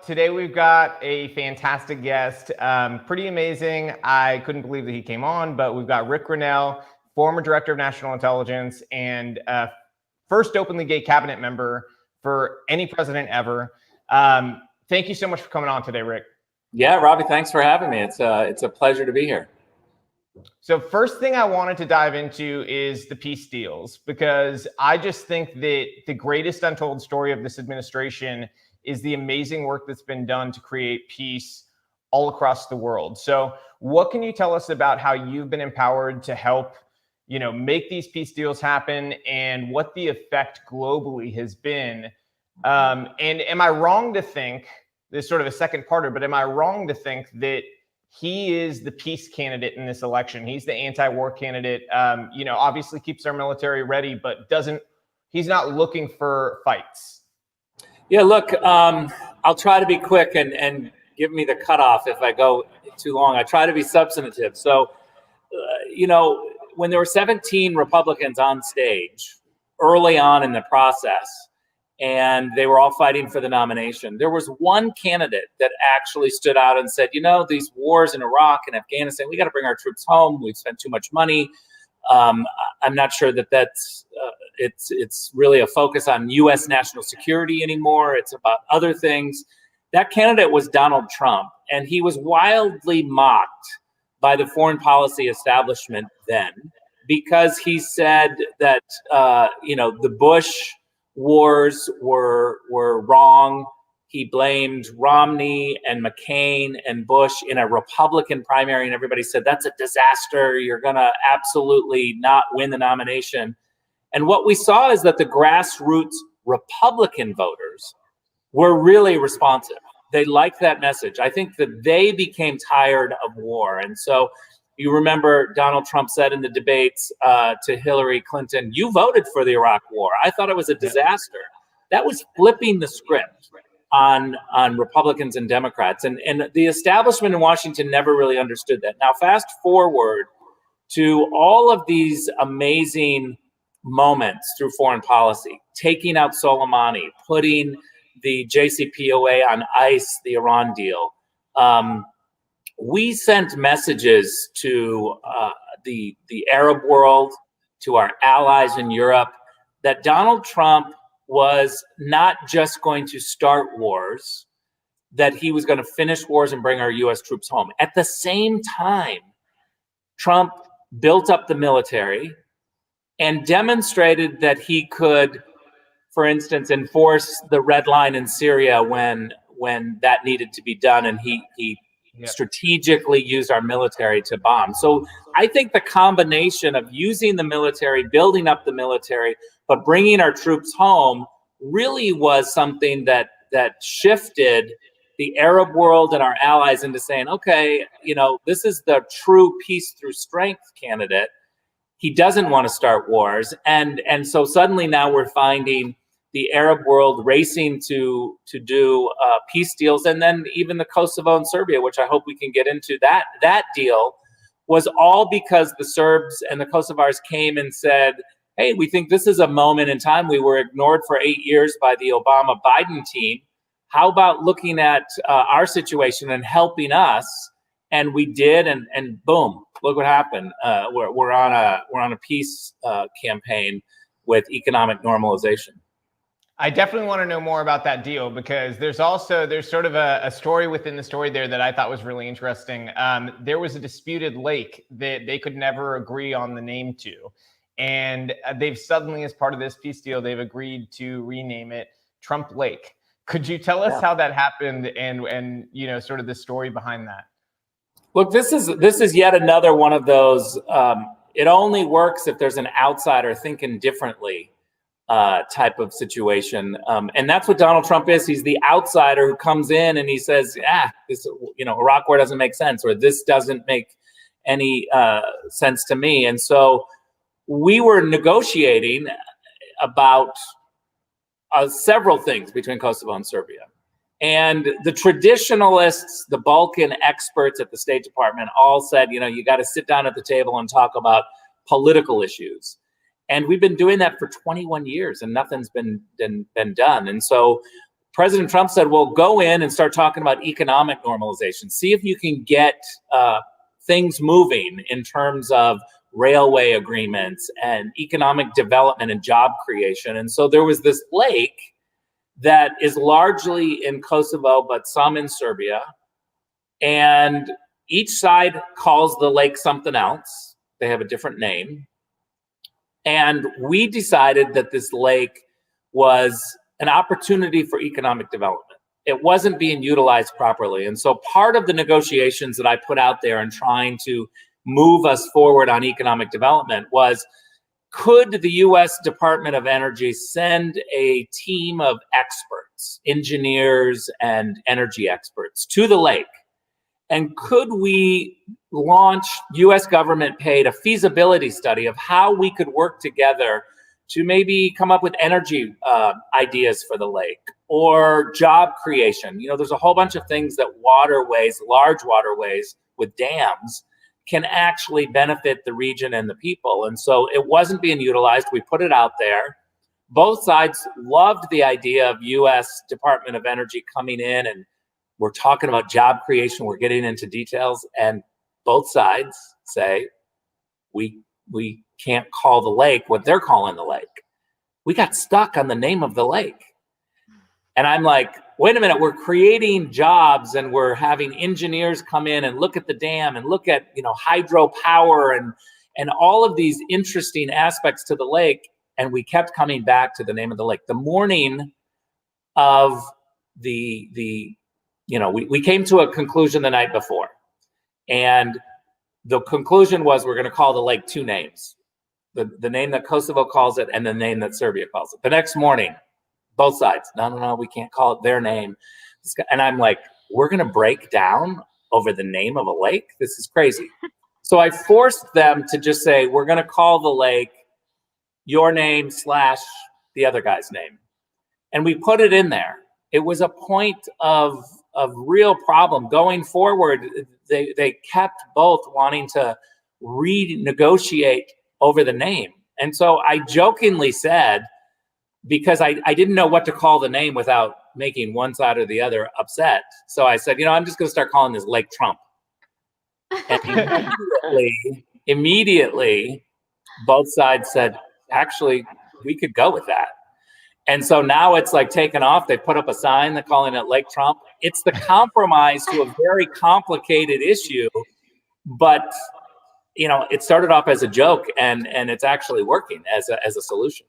Today we've got a fantastic guest, pretty amazing. I couldn't believe that he came on, but we've got Rick Grenell, former Director of National Intelligence and first openly gay cabinet member for any president ever. Thank you so much for coming on today, Rick. Yeah, Robbie, thanks for having me. It's a pleasure to be here. So first thing I wanted to dive into is the peace deals, because I just think that the greatest untold story of this administration is the amazing work that's been done to create peace all across the world. So what can you tell us about how you've been empowered to help, make these peace deals happen, and what the effect globally has been? And am I wrong to think, this is sort of a second parter, but am I wrong to think that he is the peace candidate in this election? He's the anti-war candidate, obviously keeps our military ready, but he's not looking for fights. Yeah, look, I'll try to be quick and give me the cutoff if I go too long. I try to be substantive. So, when there were 17 Republicans on stage early on in the process, and they were all fighting for the nomination, there was one candidate that actually stood out and said, these wars in Iraq and Afghanistan, we got to bring our troops home. We've spent too much money. I'm not sure that's it's really a focus on U.S. national security anymore. It's about other things. That candidate was Donald Trump, and he was wildly mocked by the foreign policy establishment then, because he said that the Bush wars were wrong. He blamed Romney and McCain and Bush in a Republican primary, and everybody said, that's a disaster. You're going to absolutely not win the nomination. And what we saw is that the grassroots Republican voters were really responsive. They liked that message. I think that they became tired of war. And so you remember Donald Trump said in the debates to Hillary Clinton, you voted for the Iraq war. I thought it was a disaster. That was flipping the script on Republicans and Democrats. And the establishment in Washington never really understood that. Now, fast forward to all of these amazing moments through foreign policy, taking out Soleimani, putting the JCPOA on ice, the Iran deal. We sent messages to the Arab world, to our allies in Europe, that Donald Trump was not just going to start wars, that he was going to finish wars and bring our U.S. troops home. At the same time, Trump built up the military and demonstrated that he could, for instance, enforce the red line in Syria when that needed to be done, and he strategically used our military to bomb. So I think the combination of using the military, building up the military, but bringing our troops home really was something that shifted the Arab world and our allies into saying, okay, this is the true peace through strength candidate. He doesn't want to start wars. And so suddenly now we're finding the Arab world racing to do peace deals. And then even the Kosovo and Serbia, which I hope we can get into, that deal was all because the Serbs and the Kosovars came and said, hey, we think this is a moment in time. We were ignored for 8 years by the Obama-Biden team. How about looking at our situation and helping us? And we did, and boom, look what happened. We're on a peace campaign with economic normalization. I definitely want to know more about that deal, because there's sort of a story within the story there that I thought was really interesting. There was a disputed lake that they could never agree on the name to. And they've suddenly, as part of this peace deal, they've agreed to rename it Trump Lake. Could you tell us how that happened and sort of the story behind that? Look, this is yet another one of those, it only works if there's an outsider thinking differently type of situation. And that's what Donald Trump is. He's the outsider who comes in and he says, this, Iraq war doesn't make sense, or this doesn't make any sense to me. And so we were negotiating about several things between Kosovo and Serbia. And the traditionalists, the Balkan experts at the State Department all said, you got to sit down at the table and talk about political issues. And we've been doing that for 21 years and nothing's been done. And so President Trump said, well, go in and start talking about economic normalization. See if you can get things moving in terms of railway agreements and economic development and job creation. And so there was this lake that is largely in Kosovo, but some in Serbia. And each side calls the lake something else. They have a different name. And we decided that this lake was an opportunity for economic development. It wasn't being utilized properly. And so part of the negotiations that I put out there and trying to move us forward on economic development was, could the U.S. Department of Energy send a team of experts, engineers and energy experts, to the lake? And could we launch, U.S. government paid, a feasibility study of how we could work together to maybe come up with energy ideas for the lake or job creation? You know, there's a whole bunch of things that waterways, large waterways with dams, can actually benefit the region and the people. And so it wasn't being utilized. We put it out there. Both sides loved the idea of U.S. Department of Energy coming in, and we're talking about job creation. We're getting into details, and both sides say, we can't call the lake what they're calling the lake. We got stuck on the name of the lake. And I'm like, wait a minute, we're creating jobs and we're having engineers come in and look at the dam and look at, you know, hydropower and all of these interesting aspects to the lake. And we kept coming back to the name of the lake. The morning of we came to a conclusion the night before. And the conclusion was, we're going to call the lake two names. The name that Kosovo calls it and the name that Serbia calls it. The next morning, both sides, no, we can't call it their name. And I'm like, we're going to break down over the name of a lake? This is crazy. So I forced them to just say, we're going to call the lake your name / the other guy's name. And we put it in there. It was a point of real problem. Going forward, they kept both wanting to renegotiate over the name. And so I jokingly said, because I didn't know what to call the name without making one side or the other upset. So I said, I'm just going to start calling this Lake Trump. And immediately, both sides said, actually, we could go with that. And so now it's like taken off. They put up a sign, they're calling it Lake Trump. It's the compromise to a very complicated issue, but it started off as a joke, and it's actually working as a solution.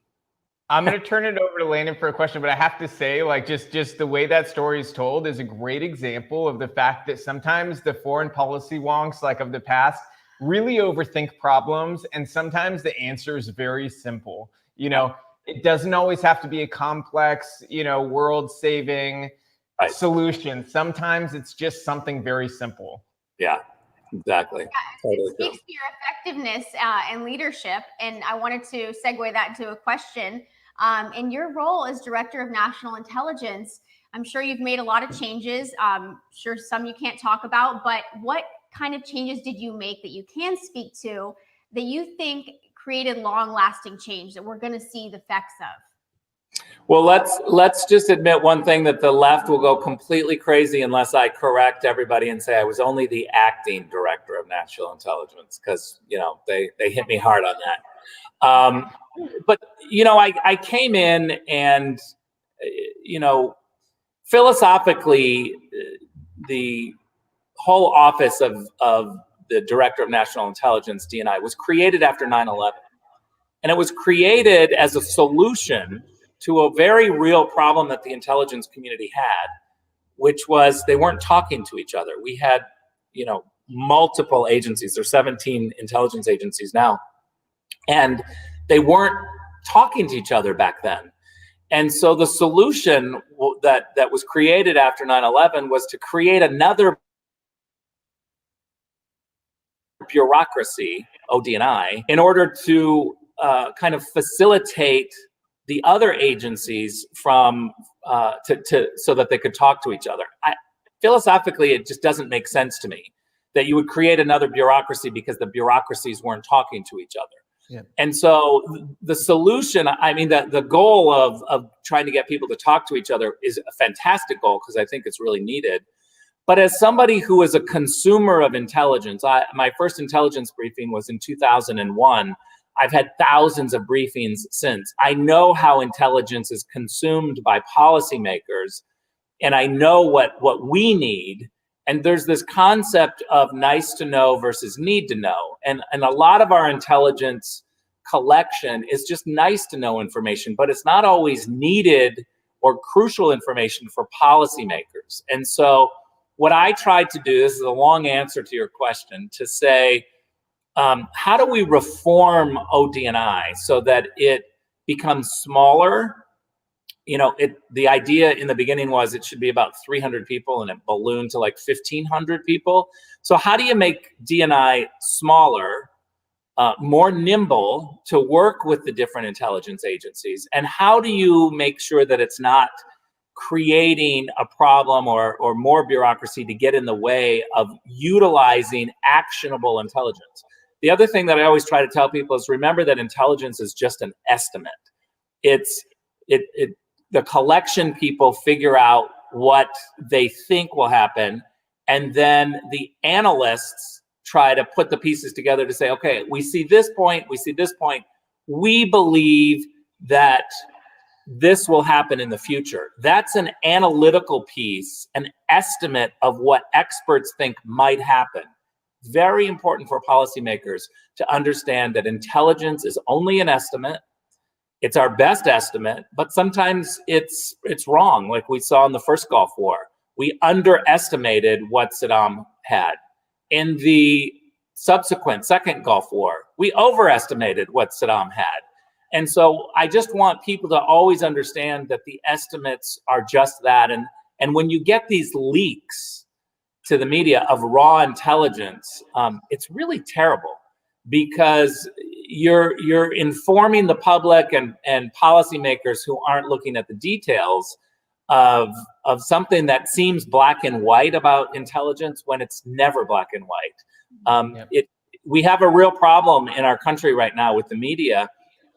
I'm going to turn it over to Landon for a question, but I have to say, like, just the way that story is told is a great example of the fact that sometimes the foreign policy wonks, like of the past, really overthink problems, and sometimes the answer is very simple. It doesn't always have to be a complex, world-saving solution. Sometimes it's just something very simple. Yeah, exactly. Yeah, it speaks to your effectiveness and leadership. And I wanted to segue that into a question. In your role as Director of National Intelligence, I'm sure you've made a lot of changes. Sure, some you can't talk about, but what kind of changes did you make that you can speak to that you think created long-lasting change that we're going to see the effects of? Well, let's just admit one thing, that the left will go completely crazy unless I correct everybody and say I was only the acting Director of National Intelligence, because they hit me hard on that. But I came in and philosophically, the whole office of the Director of National Intelligence, DNI, was created after 9/11. And it was created as a solution to a very real problem that the intelligence community had, which was they weren't talking to each other. We had, multiple agencies. There's 17 intelligence agencies now. And they weren't talking to each other back then. And so the solution that was created after 9/11 was to create another bureaucracy, ODNI, in order to kind of facilitate the other agencies so that they could talk to each other. Philosophically, it just doesn't make sense to me that you would create another bureaucracy because the bureaucracies weren't talking to each other. Yeah. And so the solution, I mean, the goal of trying to get people to talk to each other is a fantastic goal, because I think it's really needed. But as somebody who is a consumer of intelligence, my first intelligence briefing was in 2001. I've had thousands of briefings since. I know how intelligence is consumed by policymakers, and I know what we need. And there's this concept of nice to know versus need to know. And a lot of our intelligence collection is just nice to know information, but it's not always needed or crucial information for policymakers. And so what I tried to do, this is a long answer to your question, to say, how do we reform ODNI so that it becomes smaller? You know, the idea in the beginning was it should be about 300 people, and it ballooned to like 1,500 people. So how do you make DNI smaller, more nimble to work with the different intelligence agencies? And how do you make sure that it's not creating a problem or more bureaucracy to get in the way of utilizing actionable intelligence? The other thing that I always try to tell people is, remember that intelligence is just an estimate. The collection people figure out what they think will happen, and then the analysts try to put the pieces together to say, okay, we see this point, we believe that this will happen in the future. That's an analytical piece, an estimate of what experts think might happen. Very important for policymakers to understand that intelligence is only an estimate. It's our best estimate, but sometimes it's wrong, like we saw in the first Gulf War. We underestimated what Saddam had. In the subsequent second Gulf War, we overestimated what Saddam had. And so I just want people to always understand that the estimates are just that. And when you get these leaks to the media of raw intelligence, it's really terrible, because you're informing the public and policymakers who aren't looking at the details of something that seems black and white about intelligence when it's never black and white. We have a real problem in our country right now with the media,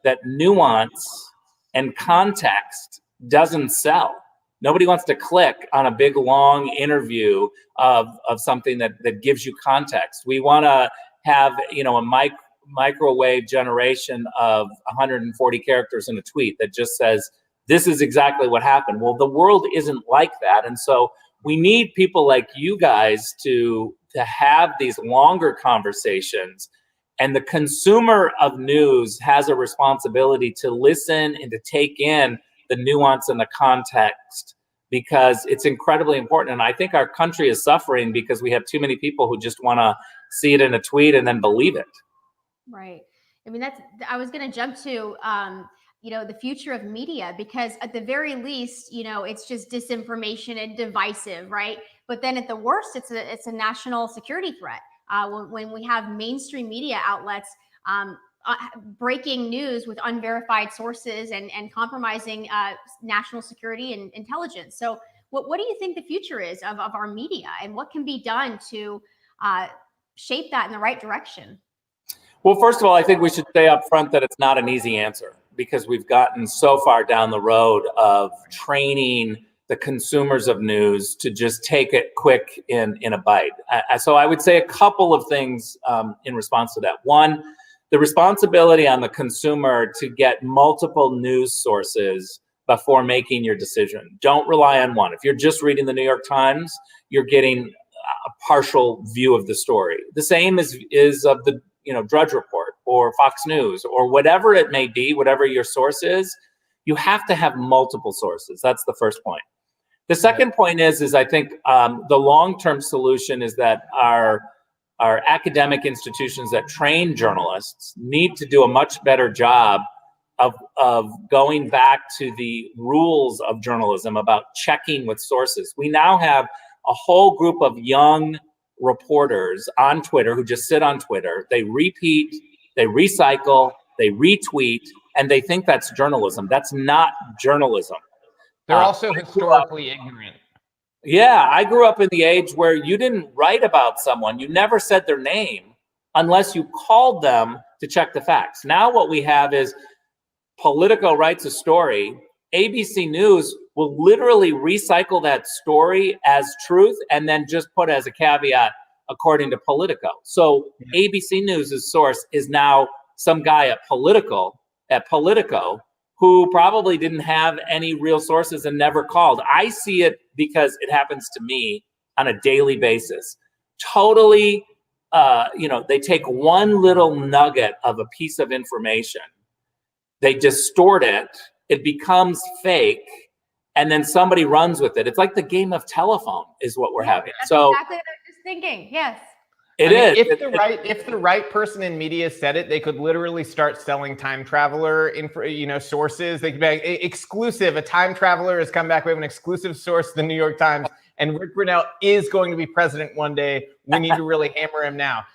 that nuance and context doesn't sell. Nobody wants to click on a big long interview of something that gives you context. We want to have, a microwave generation of 140 characters in a tweet that just says, this is exactly what happened. Well, the world isn't like that. And so we need people like you guys to have these longer conversations. And the consumer of news has a responsibility to listen and to take in the nuance and the context, because it's incredibly important. And I think our country is suffering because we have too many people who just want to see it in a tweet and then believe it. Right. I mean, I was going to jump to, the future of media, because at the very least, it's just disinformation and divisive, right? But then at the worst, it's a national security threat. When we have mainstream media outlets breaking news with unverified sources and compromising national security and intelligence. So what do you think the future is of our media, and what can be done to shape that in the right direction? Well, first of all, I think we should say up front that it's not an easy answer, because we've gotten so far down the road of training the consumers of news to just take it quick in a bite. So I would say a couple of things in response to that. One, the responsibility on the consumer to get multiple news sources before making your decision. Don't rely on one. If you're just reading the New York Times, you're getting a partial view of the story. The same is of the Drudge Report or Fox News or whatever it may be, whatever your source is. You have to have multiple sources. That's the first point. The second point is I think the long-term solution is that our academic institutions that train journalists need to do a much better job of going back to the rules of journalism about checking with sources. We now have a whole group of young reporters on Twitter who just sit on Twitter. They repeat, they recycle, they retweet, and they think that's journalism. That's not journalism. They're also historically ignorant. Yeah, I grew up in the age where you didn't write about someone. You never said their name unless you called them to check the facts. Now what we have is Politico writes a story, ABC News will literally recycle that story as truth and then just put as a caveat, according to Politico. So ABC News' source is now some guy at Politico, who probably didn't have any real sources and never called. I see it because it happens to me on a daily basis. Totally, they take one little nugget of a piece of information, they distort it, it becomes fake, and then somebody runs with it. It's like the game of telephone is what we're having. That's so exactly what I was just thinking. Yes. If the right person in media said it, they could literally start selling time traveler sources. They could be like, exclusive. A time traveler has come back. We have an exclusive source, the New York Times, and Rick Grenell is going to be president one day. We need to really hammer him now.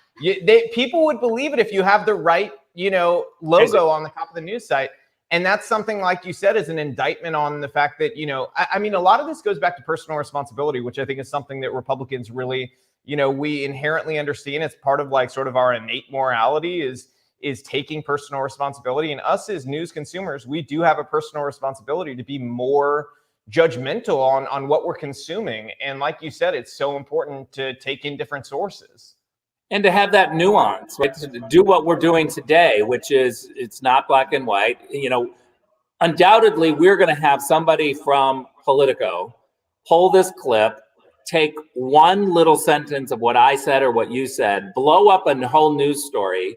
People would believe it if you have the right, logo on the top of the news site. And that's something, like you said, is an indictment on the fact that, a lot of this goes back to personal responsibility, which I think is something that Republicans really, we inherently understand. It's part of sort of our innate morality is taking personal responsibility. And us as news consumers, we do have a personal responsibility to be more judgmental on what we're consuming. And like you said, it's so important to take in different sources. And to have that nuance, right? To do what we're doing today, which is it's not black and white. Undoubtedly, we're going to have somebody from Politico pull this clip, take one little sentence of what I said or what you said, blow up a whole news story,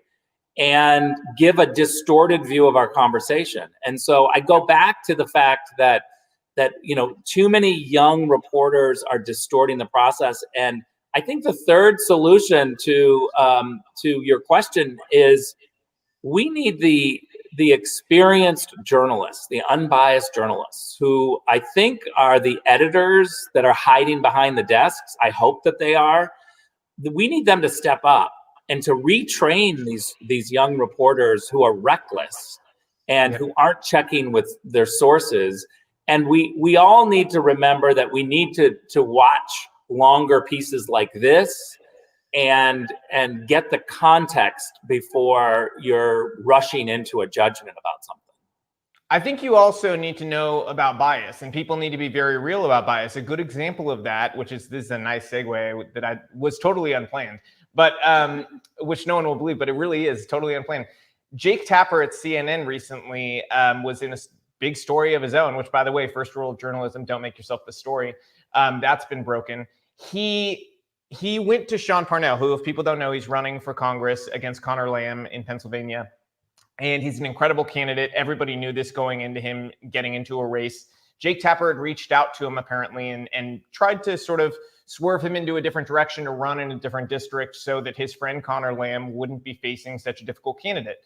and give a distorted view of our conversation. And so I go back to the fact that too many young reporters are distorting the process. And I think the third solution to your question is we need the experienced journalists, the unbiased journalists, who I think are the editors that are hiding behind the desks. I hope that they are. We need them to step up and to retrain these young reporters who are reckless and who aren't checking with their sources. And we all need to remember that we need to watch longer pieces like this and get the context before you're rushing into a judgment about something. I think you also need to know about bias, and people need to be very real about bias. A good example of that, this is a nice segue that was totally unplanned, but which no one will believe, but it really is totally unplanned. Jake Tapper at CNN recently was in a big story of his own, which, by the way, first rule of journalism, don't make yourself the story. That's been broken. He went to Sean Parnell, who, if people don't know, he's running for Congress against Connor Lamb in Pennsylvania. And he's an incredible candidate. Everybody knew this going into him getting into a race. Jake Tapper had reached out to him apparently and tried to sort of swerve him into a different direction to run in a different district so that his friend Connor Lamb wouldn't be facing such a difficult candidate.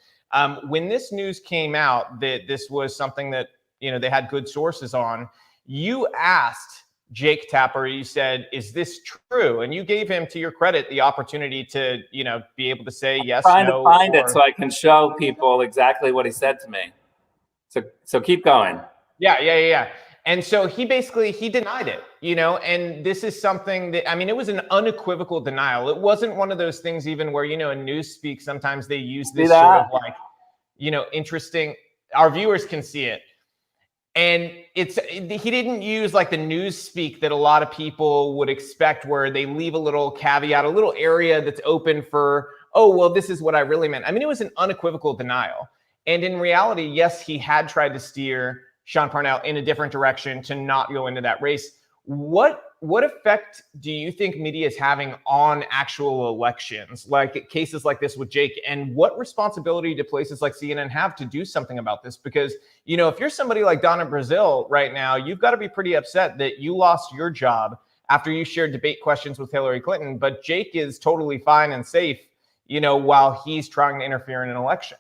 When this news came out that this was something that, they had good sources on, you asked Jake Tapper, you said, is this true? And you gave him, to your credit, the opportunity to, be able to say yes, no. I'm trying to find it so I can show people exactly what he said to me. So keep going. Yeah. And so he denied it, and this is something that, it was an unequivocal denial. It wasn't one of those things even where, in newspeak, sometimes they use this sort of interesting, our viewers can see it. And he didn't use the news speak that a lot of people would expect, where they leave a little caveat, a little area that's open for, oh, well, this is what I really meant. It was an unequivocal denial. And in reality, yes, he had tried to steer Sean Parnell in a different direction to not go into that race. What effect do you think media is having on actual elections, like cases like this with Jake? And what responsibility do places like CNN have to do something about this? Because, if you're somebody like Donna Brazile right now, you've got to be pretty upset that you lost your job after you shared debate questions with Hillary Clinton, but Jake is totally fine and safe, while he's trying to interfere in an election.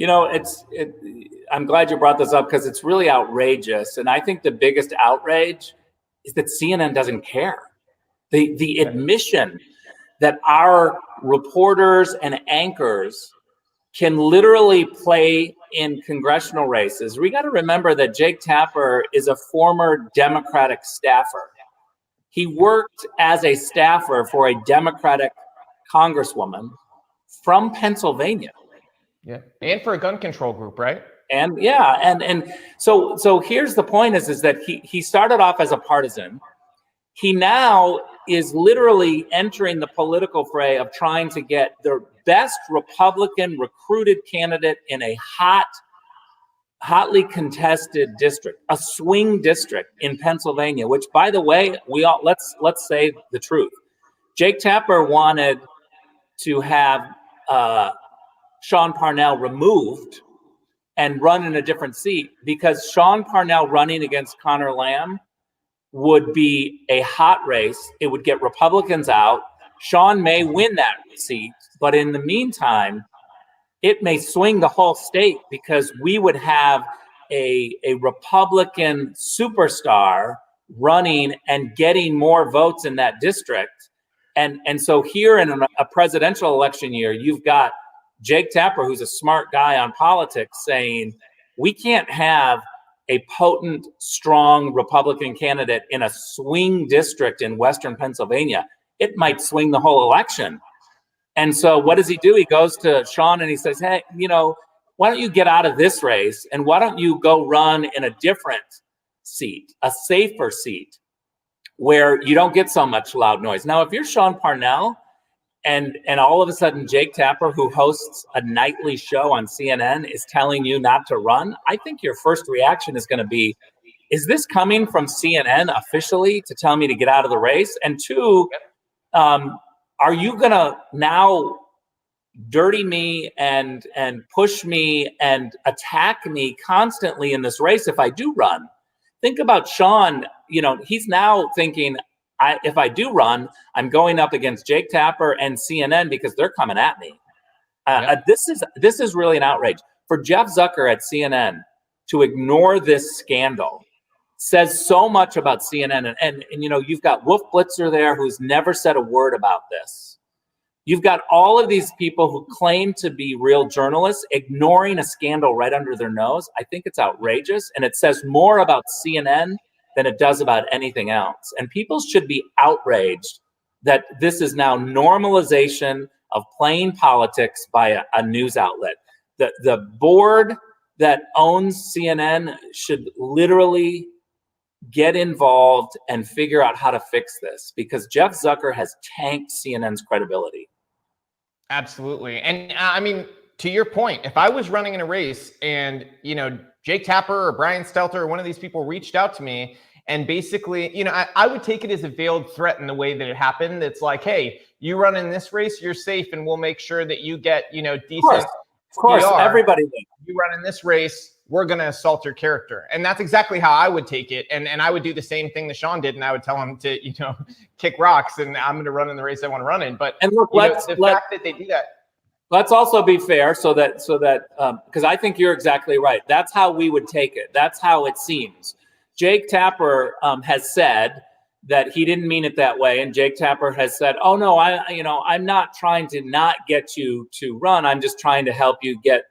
I'm glad you brought this up because it's really outrageous. And I think the biggest outrage is that CNN doesn't care. The admission that our reporters and anchors can literally play in congressional races. We got to remember that Jake Tapper is a former Democratic staffer. He worked as a staffer for a Democratic congresswoman from Pennsylvania. Yeah. And for a gun control group, right? And yeah, and so here's the point is that he started off as a partisan. He now is literally entering the political fray of trying to get the best Republican recruited candidate in a hotly contested district, a swing district in Pennsylvania, which, by the way, let's say the truth. Jake Tapper wanted to have Sean Parnell removed and run in a different seat because Sean Parnell running against Connor Lamb would be a hot race. It would get Republicans out. Sean may win that seat, but in the meantime, it may swing the whole state because we would have a Republican superstar running and getting more votes in that district. And so here in a presidential election year, you've got Jake Tapper, who's a smart guy on politics, saying we can't have a potent, strong Republican candidate in a swing district in Western Pennsylvania. It might swing the whole election. And so what does he do? He goes to Sean and he says, hey, why don't you get out of this race and why don't you go run in a different seat, a safer seat where you don't get so much loud noise. Now, if you're Sean Parnell and all of a sudden Jake Tapper, who hosts a nightly show on CNN, is telling you not to run, I think your first reaction is going to be, is this coming from CNN officially to tell me to get out of the race? And two, are you going to now dirty me and push me and attack me constantly in this race if I do run? Think about Sean. He's now thinking, if I do run, I'm going up against Jake Tapper and CNN because they're coming at me. This is really an outrage. For Jeff Zucker at CNN to ignore this scandal says so much about CNN. And you've got Wolf Blitzer there who's never said a word about this. You've got all of these people who claim to be real journalists ignoring a scandal right under their nose. I think it's outrageous. And it says more about CNN than it does about anything else. And people should be outraged that this is now normalization of playing politics by a news outlet. The board that owns CNN should literally get involved and figure out how to fix this because Jeff Zucker has tanked CNN's credibility. Absolutely. And I mean, to your point, if I was running in a race and, Jake Tapper or Brian Stelter or one of these people reached out to me and basically, I would take it as a veiled threat in the way that it happened. It's like, hey, you run in this race, you're safe, and we'll make sure that you get, decent. Of course, PR. everybody did. You run in this race, we're going to assault your character. And that's exactly how I would take it. And I would do the same thing that Sean did. And I would tell him to, kick rocks and I'm going to run in the race I want to run in. But look, the fact that they do that. Let's also be fair so that because I think you're exactly right. That's how we would take it. That's how it seems. Jake Tapper has said that he didn't mean it that way. And Jake Tapper has said, oh, no, I'm not trying to not get you to run. I'm just trying to help you get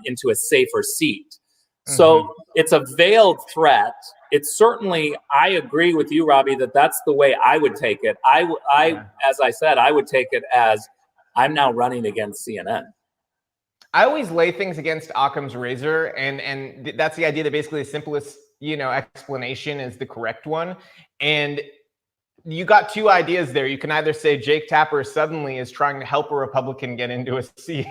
into a safer seat. So it's a veiled threat. It's certainly, I agree with you, Robbie, that's the way I would take it. As I said, I would take it as I'm now running against CNN. I always lay things against Occam's razor, and that's the idea that basically the simplest, explanation is the correct one. And you got two ideas there. You can either say Jake Tapper suddenly is trying to help a Republican get into a seat,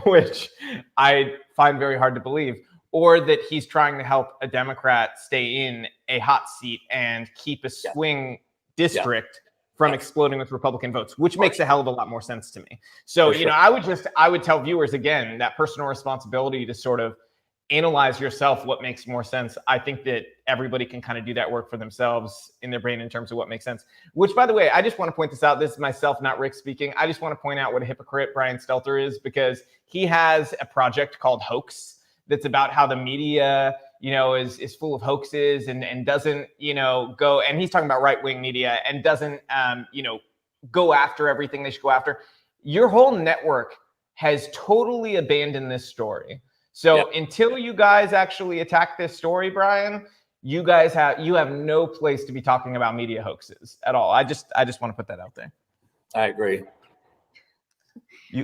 which I find very hard to believe, or that he's trying to help a Democrat stay in a hot seat and keep a swing district from exploding with Republican votes, which makes a hell of a lot more sense to me. So, I would tell viewers again, that personal responsibility to sort of analyze yourself, what makes more sense. I think that everybody can kind of do that work for themselves in their brain in terms of what makes sense, which, by the way, I just want to point this out. This is myself, not Rick speaking. I just want to point out what a hypocrite Brian Stelter is, because he has a project called Hoax that's about how the media, is full of hoaxes and doesn't, go, and he's talking about right-wing media and doesn't, go after everything they should go after. Your whole network has totally abandoned this story. So until you guys actually attack this story, Brian, you have no place to be talking about media hoaxes at all. I just want to put that out there. I agree.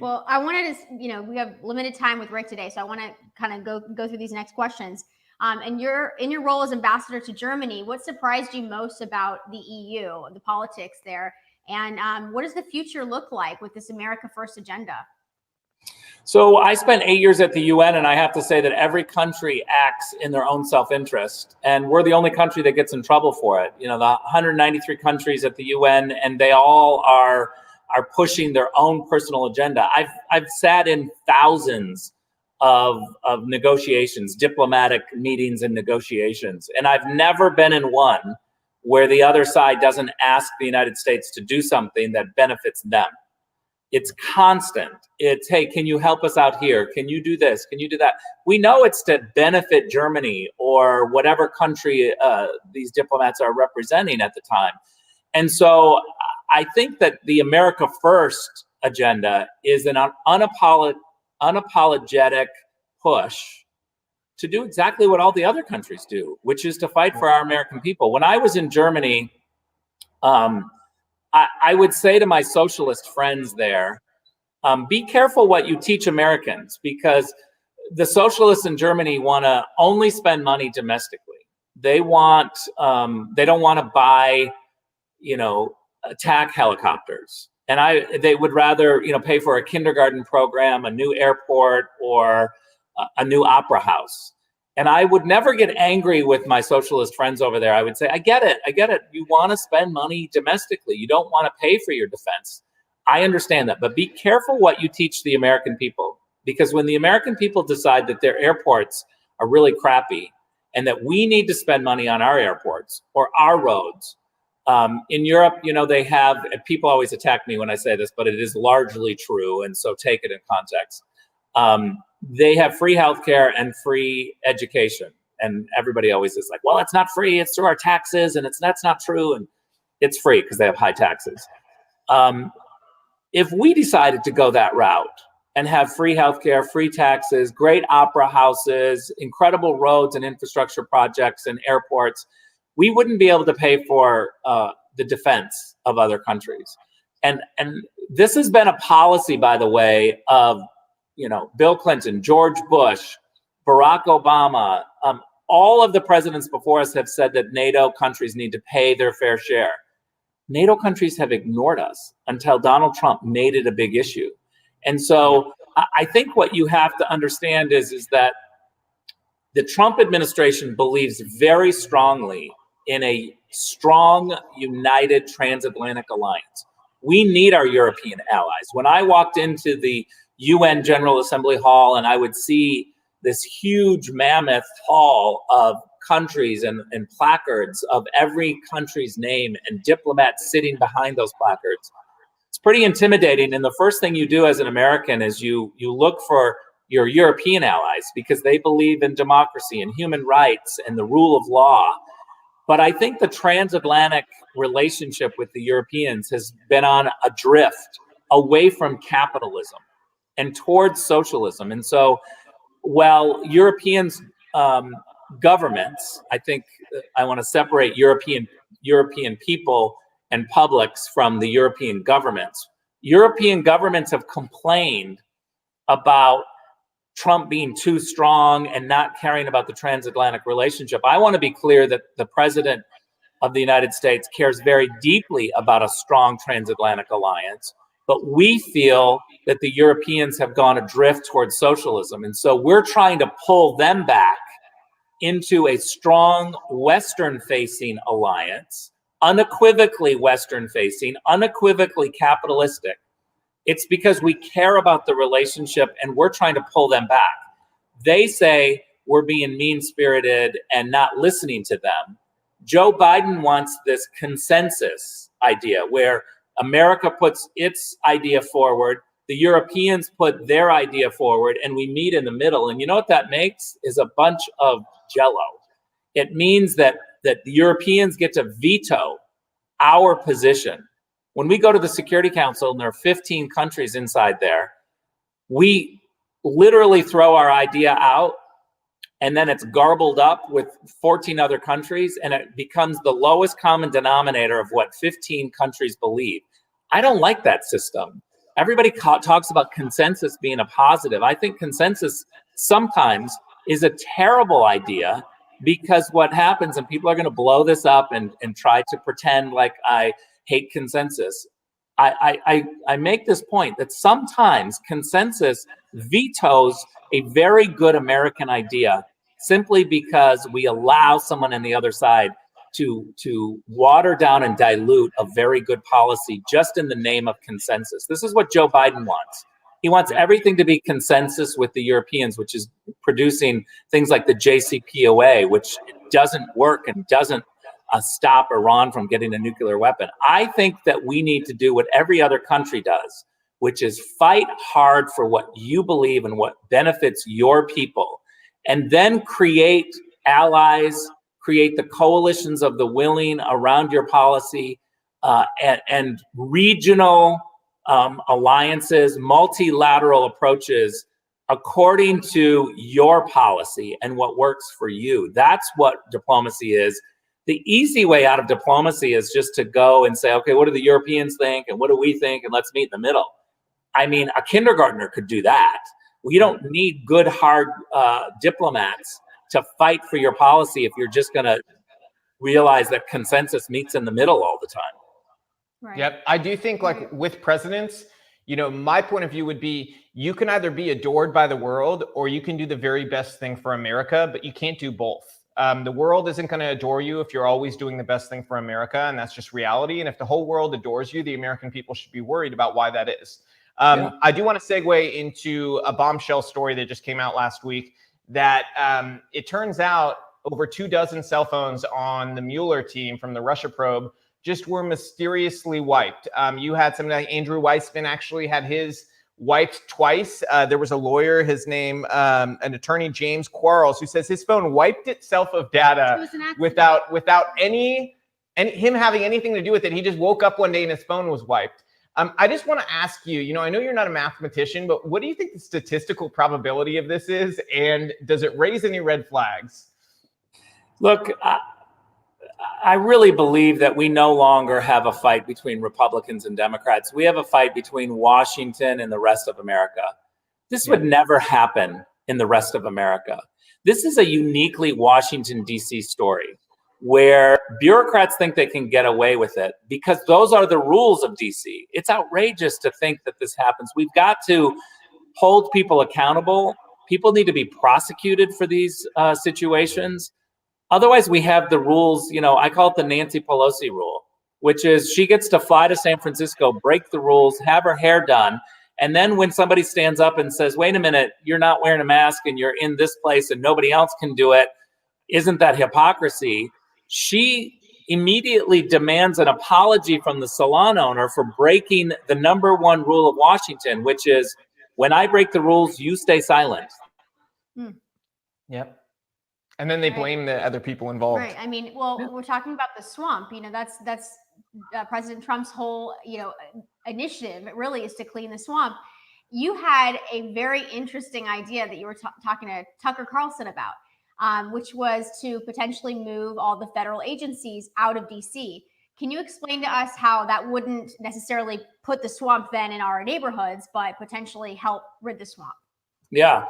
Well, I wanted to, we have limited time with Rick today, so I want to kind of go through these next questions. And in your role as ambassador to Germany, what surprised you most about the EU, the politics there? And what does the future look like with this America First agenda? So I spent 8 years at the UN, and I have to say that every country acts in their own self-interest, and we're the only country that gets in trouble for it. The 193 countries at the UN, and they all are pushing their own personal agenda. I've sat in thousands of negotiations, diplomatic meetings and negotiations, and I've never been in one where the other side doesn't ask the United States to do something that benefits them. It's constant. It's, hey, can you help us out here? Can you do this? Can you do that? We know it's to benefit Germany or whatever country these diplomats are representing at the time. And so I think that the America First agenda is an unapologetic push to do exactly what all the other countries do, which is to fight for our American people. When I was in Germany, I would say to my socialist friends there, be careful what you teach Americans, because the socialists in Germany want to only spend money domestically. They don't want to buy, attack helicopters. And they would rather, pay for a kindergarten program, a new airport, or a new opera house. And I would never get angry with my socialist friends over there. I would say, I get it. You want to spend money domestically. You don't want to pay for your defense. I understand that. But be careful what you teach the American people. Because when the American people decide that their airports are really crappy and that we need to spend money on our airports or our roads, in Europe, they have, people always attack me when I say this, but it is largely true. And so take it in context. They have free healthcare and free education. And everybody always is like, well, it's not free. It's through our taxes. And that's not true. And it's free because they have high taxes. If we decided to go that route and have free healthcare, free taxes, great opera houses, incredible roads and infrastructure projects and airports, we wouldn't be able to pay for the defense of other countries. And this has been a policy, by the way, of Bill Clinton, George Bush, Barack Obama, all of the presidents before us have said that NATO countries need to pay their fair share. NATO countries have ignored us until Donald Trump made it a big issue. And so I think what you have to understand is that the Trump administration believes very strongly in a strong, united transatlantic alliance. We need our European allies. When I walked into the UN General Assembly Hall and I would see this huge mammoth hall of countries and placards of every country's name and diplomats sitting behind those placards, it's pretty intimidating. And the first thing you do as an American is you look for your European allies because they believe in democracy and human rights and the rule of law. But I think the transatlantic relationship with the Europeans has been on a drift away from capitalism and towards socialism. And so while Europeans governments, I think I want to separate European people and publics from the European governments. European governments have complained about Trump being too strong and not caring about the transatlantic relationship. I want to be clear that the president of the United States cares very deeply about a strong transatlantic alliance, but we feel that the Europeans have gone adrift towards socialism. And so we're trying to pull them back into a strong Western-facing alliance, unequivocally Western-facing, unequivocally capitalistic. It's because we care about the relationship and we're trying to pull them back. They say we're being mean-spirited and not listening to them. Joe Biden wants this consensus idea where America puts its idea forward, the Europeans put their idea forward, and we meet in the middle. And you know what that makes is a bunch of jello. It means that the Europeans get to veto our position. When we go to the Security Council and there are 15 countries inside there, we literally throw our idea out and then it's garbled up with 14 other countries and it becomes the lowest common denominator of what 15 countries believe. I don't like that system. everybody talks about consensus being a positive. I think consensus sometimes is a terrible idea, because what happens, and people are going to blow this up and try to pretend like I hate consensus. I make this point that sometimes consensus vetoes a very good American idea simply because we allow someone on the other side to water down and dilute a very good policy just in the name of consensus. This is what Joe Biden wants. He wants everything to be consensus with the Europeans, which is producing things like the JCPOA, which doesn't work and doesn't stop Iran from getting a nuclear weapon. I think that we need to do what every other country does, which is fight hard for what you believe and what benefits your people, and then create allies, create the coalitions of the willing around your policy, and regional alliances, multilateral approaches according to your policy and what works for you. That's what diplomacy is. The easy way out of diplomacy is just to go and say, okay, what do the Europeans think and what do we think, and let's meet in the middle. I mean, a kindergartner could do that. We don't need good, hard diplomats to fight for your policy if you're just going to realize that consensus meets in the middle all the time. Right. Yep. I do think, like, with presidents, you know, my point of view would be, you can either be adored by the world or you can do the very best thing for America, but you can't do both. The world isn't going to adore you if you're always doing the best thing for America, and that's just reality. And if the whole world adores you, the American people should be worried about why that is. I do want to segue into a bombshell story that just came out last week, that it turns out over 24 cell phones on the Mueller team from the Russia probe just were mysteriously wiped. You had somebody like Andrew Weissman actually had his wiped twice. There was a lawyer, his name, an attorney, James Quarles, who says his phone wiped itself of data without any him having anything to do with it. He just woke up one day and his phone was wiped. I just want to ask you, you know, I know you're not a mathematician, but what do you think the statistical probability of this is? And does it raise any red flags? Look, I really believe that we no longer have a fight between Republicans and Democrats. We have a fight between Washington and the rest of America. This would never happen in the rest of America. This is a uniquely Washington, D.C. story where bureaucrats think they can get away with it because those are the rules of D.C. It's outrageous to think that this happens. We've got to hold people accountable. People need to be prosecuted for these situations. Otherwise, we have the rules, you know, I call it the Nancy Pelosi rule, which is she gets to fly to San Francisco, break the rules, have her hair done. And then when somebody stands up and says, wait a minute, you're not wearing a mask and you're in this place and nobody else can do it, isn't that hypocrisy? She immediately demands an apology from the salon owner for breaking the number one rule of Washington, which is when I break the rules, you stay silent. Yep. And then they blame the other people involved. Right. I mean, well, we're talking about the swamp. You know, that's President Trump's whole, you know, initiative. It really is to clean the swamp. You had a very interesting idea that you were talking to Tucker Carlson about, which was to potentially move all the federal agencies out of D.C. Can you explain to us how that wouldn't necessarily put the swamp then in our neighborhoods, but potentially help rid the swamp? Yeah.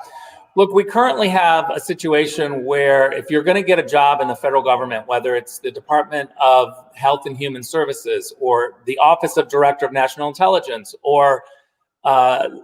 Look, we currently have a situation where if you're going to get a job in the federal government, whether it's the Department of Health and Human Services or the Office of Director of National Intelligence or,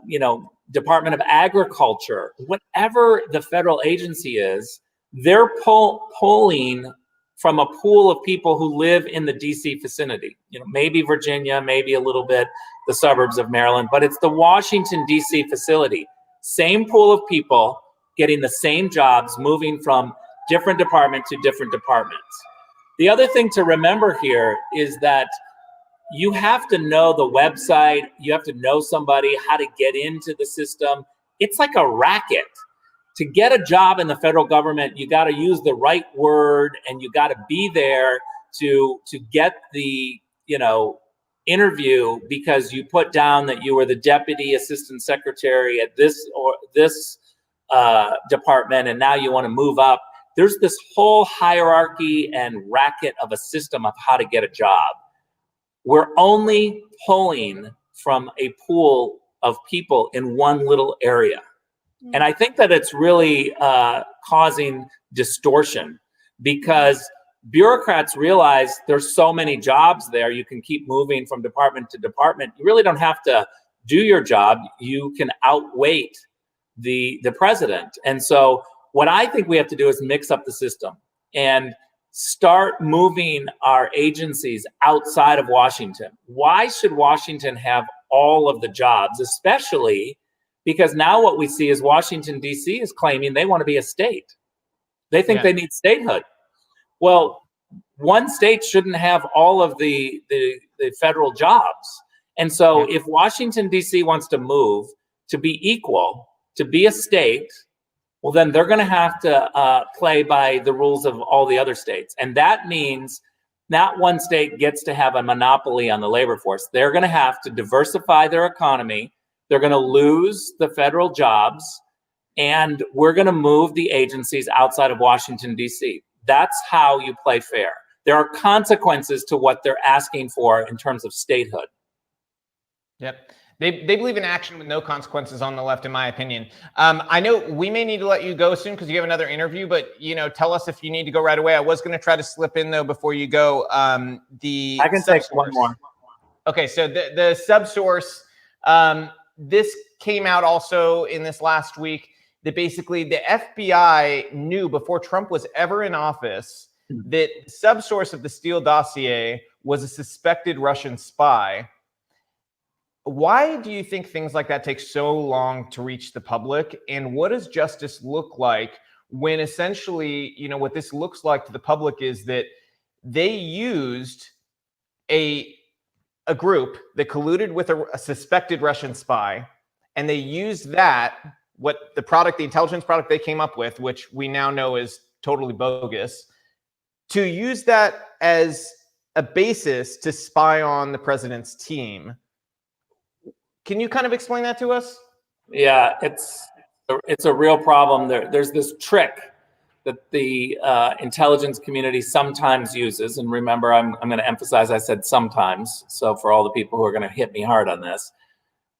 you know, Department of Agriculture, whatever the federal agency is, they're pulling from a pool of people who live in the DC vicinity, you know, maybe Virginia, maybe a little bit the suburbs of Maryland, but it's the Washington, D.C. facility. Same pool of people getting the same jobs, moving from different department to different departments. The other thing to remember here is that you have to know the website, you have to know somebody, how to get into the system. It's like a racket. To get a job in the federal government, you got to use the right word and you got to be there to get the, you know, interview because you put down that you were the deputy assistant secretary at this or this department and now you want to move up. There's this whole hierarchy and racket of a system of how to get a job. We're only pulling from a pool of people in one little area. And I think that it's really causing distortion, because bureaucrats realize there's so many jobs there. You can keep moving from department to department. You really don't have to do your job. You can outweight the president. And so what I think we have to do is mix up the system and start moving our agencies outside of Washington. Why should Washington have all of the jobs, especially because now what we see is Washington, D.C. is claiming they want to be a state. They think they need statehood. Well, one state shouldn't have all of the federal jobs. And so if Washington, D.C. wants to move to be equal, to be a state, well, then they're going to have to play by the rules of all the other states. And that means not one state gets to have a monopoly on the labor force. They're going to have to diversify their economy. They're going to lose the federal jobs, and we're going to move the agencies outside of Washington, D.C. That's how you play fair. There are consequences to what they're asking for in terms of statehood. Yep. They believe in action with no consequences on the left, in my opinion. I know we may need to let you go soon because you have another interview, but tell us if you need to go right away. I was going to try to slip in though before you go. I can take one more. Okay, so the subsource. This came out also in this last week that basically the FBI knew before Trump was ever in office that the subsource of the Steele Dossier was a suspected Russian spy. Why do you think things like that take so long to reach the public? And what does justice look like when essentially, what this looks like to the public is that they used a group that colluded with a suspected Russian spy, and they used that, the intelligence product they came up with, which we now know is totally bogus, to use that as a basis to spy on the president's team. Can you kind of explain that to us? Yeah, it's a real problem. There's this trick that the intelligence community sometimes uses, and remember, I'm going to emphasize I said sometimes. So for all the people who are going to hit me hard on this,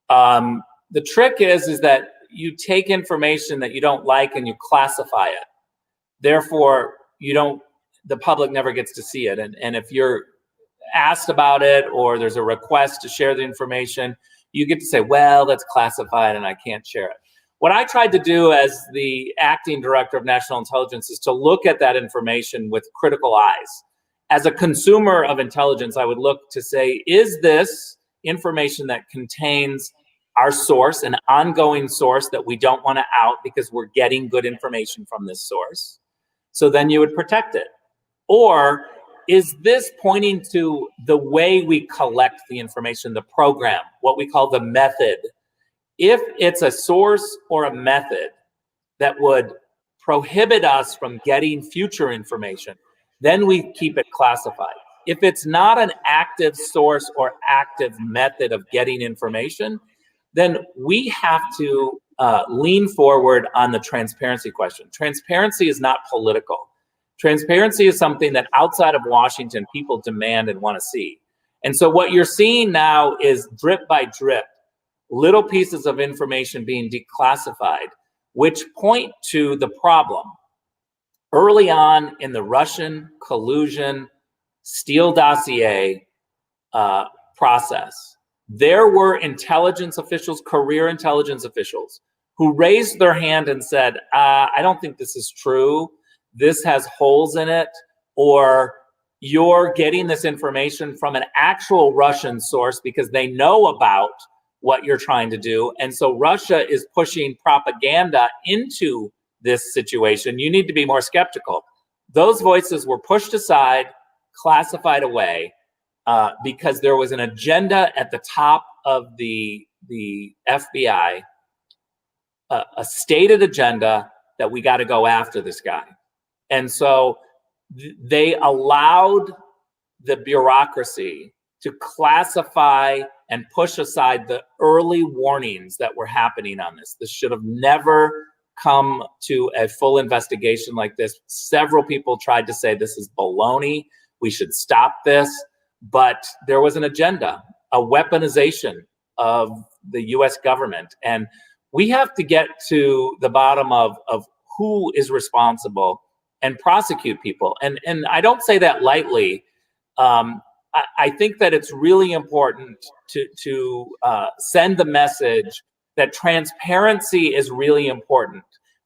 the trick is that you take information that you don't like and you classify it. Therefore, the public never gets to see it. And if you're asked about it or there's a request to share the information, you get to say, well, that's classified and I can't share it. What I tried to do as the acting director of national intelligence is to look at that information with critical eyes. As a consumer of intelligence, I would look to say, is this information that contains our source, an ongoing source that we don't want to out because we're getting good information from this source? So then you would protect it. Or is this pointing to the way we collect the information, the program, what we call the method? If it's a source or a method that would prohibit us from getting future information, then we keep it classified. If it's not an active source or active method of getting information, then we have to lean forward on the transparency question. Transparency is not political. Transparency is something that outside of Washington, people demand and want to see. And so what you're seeing now is drip by drip, little pieces of information being declassified, which point to the problem. Early on in the Russian collusion Steele Dossier process, there were intelligence officials, career intelligence officials, who raised their hand and said, I don't think this is true. This has holes in it, or you're getting this information from an actual Russian source because they know about what you're trying to do. And so Russia is pushing propaganda into this situation. You need to be more skeptical. Those voices were pushed aside, classified away, because there was an agenda at the top of the FBI, a stated agenda that we got to go after this guy. And so they allowed the bureaucracy to classify and push aside the early warnings that were happening on this. This should have never come to a full investigation like this. Several people tried to say this is baloney. We should stop this. But there was an agenda, a weaponization of the U.S. government. And we have to get to the bottom of who is responsible and prosecute people. And I don't say that lightly. I think that it's really important to send the message that transparency is really important.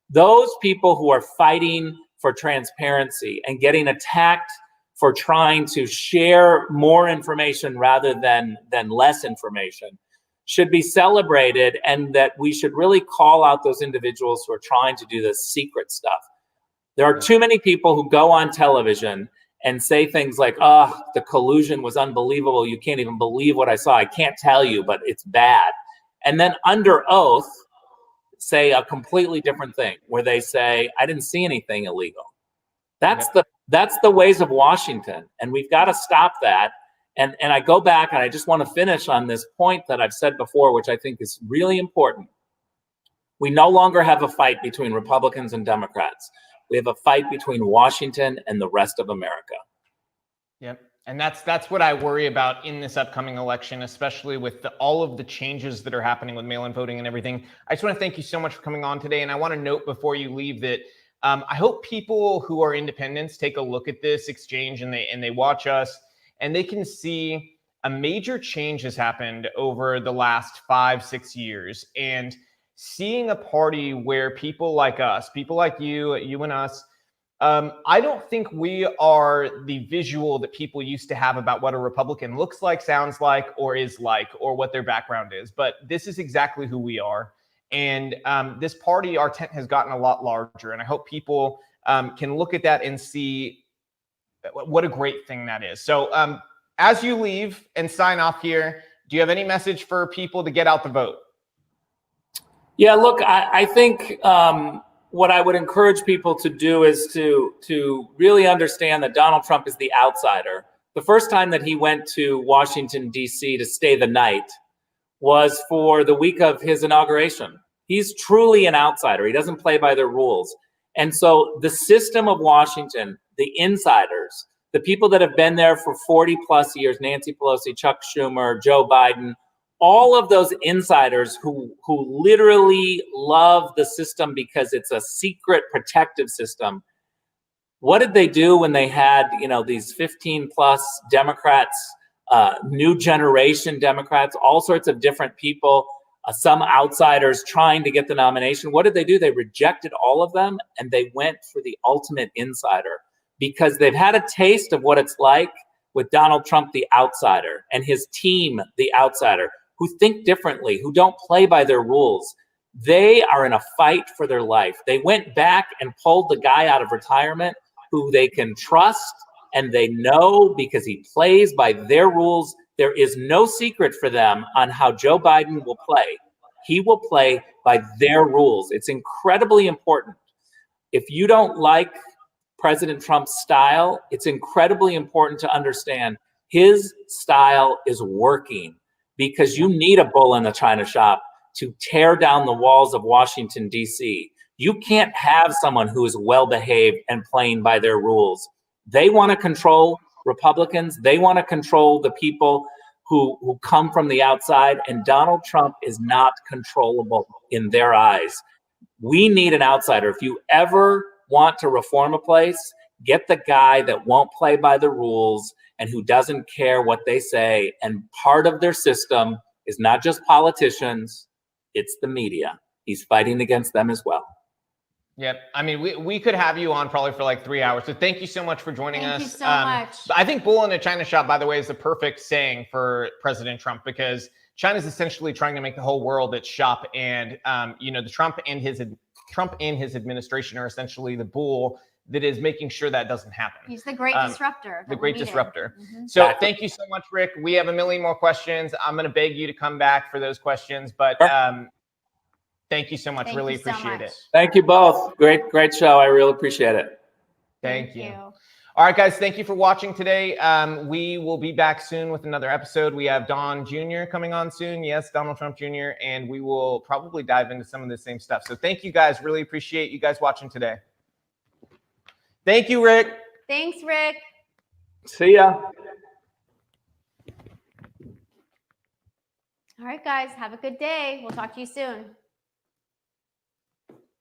Those people who are fighting for transparency and getting attacked for trying to share more information rather than less information should be celebrated, and that we should really call out those individuals who are trying to do this secret stuff. There are too many people who go on television and say things like, oh, the collusion was unbelievable. You can't even believe what I saw. I can't tell you, but it's bad. And then under oath, say a completely different thing, where they say, I didn't see anything illegal. That's the ways of Washington. And we've got to stop that. And I go back, and I just want to finish on this point that I've said before, which I think is really important. We no longer have a fight between Republicans and Democrats. We have a fight between Washington and the rest of America. Yep. And that's what I worry about in this upcoming election, especially with all of the changes that are happening with mail-in voting and everything. I just want to thank you so much for coming on today. And I want to note before you leave that I hope people who are independents take a look at this exchange and they watch us, and they can see a major change has happened over the last 5-6 years. And seeing a party where people like us, people like you and us, I don't think we are the visual that people used to have about what a Republican looks like, sounds like, or is like, or what their background is. But this is exactly who we are. And this party, our tent has gotten a lot larger. And I hope people can look at that and see what a great thing that is. So as you leave and sign off here, do you have any message for people to get out the vote? Yeah, look, I think what I would encourage people to do is to really understand that Donald Trump is the outsider. The first time that he went to Washington, D.C. to stay the night was for the week of his inauguration. He's truly an outsider. He doesn't play by their rules. And so the system of Washington, the insiders, the people that have been there for 40 plus years, Nancy Pelosi, Chuck Schumer, Joe Biden, all of those insiders who literally love the system because it's a secret protective system. What did they do when they had, these 15 plus Democrats, new generation Democrats, all sorts of different people, some outsiders trying to get the nomination? What did they do? They rejected all of them, and they went for the ultimate insider, because they've had a taste of what it's like with Donald Trump, the outsider, and his team, the outsider, who think differently, who don't play by their rules. They are in a fight for their life. They went back and pulled the guy out of retirement who they can trust, and they know because he plays by their rules. There is no secret for them on how Joe Biden will play. He will play by their rules. It's incredibly important. If you don't like President Trump's style, it's incredibly important to understand his style is working, because you need a bull in the china shop to tear down the walls of Washington, D.C. You can't have someone who is well-behaved and playing by their rules. They want to control Republicans. They want to control the people who come from the outside, and Donald Trump is not controllable in their eyes. We need an outsider. If you ever want to reform a place, get the guy that won't play by the rules and who doesn't care what they say. And part of their system is not just politicians, it's the media. He's fighting against them as well. Yep. I mean, we could have you on probably for like 3 hours. So thank you so much for joining us. Thank you so much. I think bull in a China shop, by the way, is the perfect saying for President Trump, because China's essentially trying to make the whole world its shop. And, the Trump and his administration are essentially the bull that is making sure that doesn't happen. He's the great disruptor. The great disruptor. Mm-hmm. So thank you so much, Rick. We have a million more questions. I'm going to beg you to come back for those questions, but thank you so much. Really appreciate it. Thank you both. Great show. I really appreciate it. Thank you. All right, guys, thank you for watching today. We will be back soon with another episode. We have Don Jr. coming on soon. Yes, Donald Trump Jr. And we will probably dive into some of the same stuff. So thank you, guys. Really appreciate you guys watching today. Thank you, Rick. Thanks, Rick. See ya. All right, guys, have a good day. We'll talk to you soon.